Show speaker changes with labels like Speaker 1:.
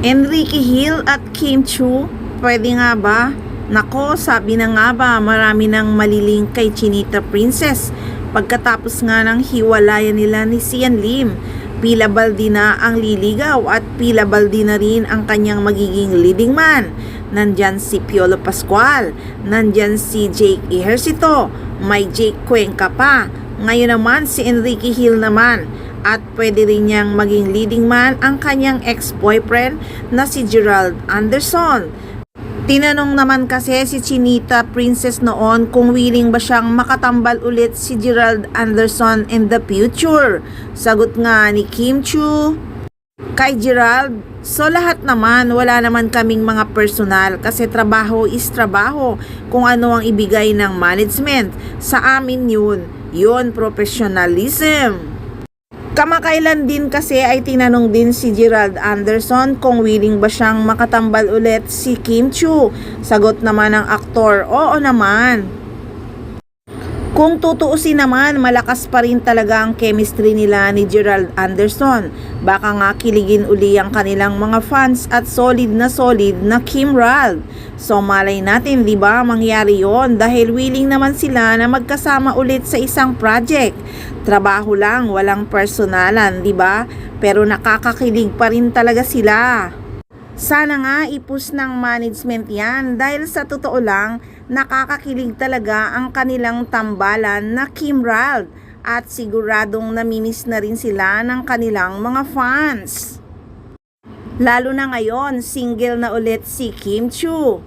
Speaker 1: Enrique Hill at Kim Chiu, pwede nga ba? Nako, sabi na nga ba, marami nang maliling kay Chinita Princess pagkatapos nga ng hiwalayan nila ni Sian Lim. Pila baldi na ang liligaw at pila baldi na rin ang kanyang magiging leading man. Nandyan si Piolo Pascual, nandyan si Jake Ejercito, may Jake Cuenca pa. Ngayon naman si Enrique Hill naman. At pwede rin niyang maging leading man ang kanyang ex-boyfriend na si Gerald Anderson. Tinanong naman kasi si Chinita Princess noon kung willing ba siyang makatambal ulit si Gerald Anderson in the future. Sagot nga ni Kim Chiu kay Gerald, so lahat naman, wala naman kaming mga personal kasi trabaho is trabaho. Kung ano ang ibigay ng management sa amin yun professionalism. Kamakailan din kasi ay tinanong din si Gerald Anderson kung willing ba siyang makatambal ulit si Kim Chiu. Sagot naman ng aktor, oo naman. Kung tutuusin naman, malakas pa rin talaga ang chemistry nila ni Gerald Anderson. Baka nga kiligin uli ang kanilang mga fans at solid na Kim Rald. So malay natin, di ba, mangyari yon dahil willing naman sila na magkasama ulit sa isang project. Trabaho lang, walang personalan, di ba? Pero nakakakilig pa rin talaga sila. Sana nga ipus ng management yan dahil sa totoo lang, nakakakilig talaga ang kanilang tambalan na Kim Rald at siguradong namimiss na rin sila ng kanilang mga fans. Lalo na ngayon, single na ulit si Kim Chiu.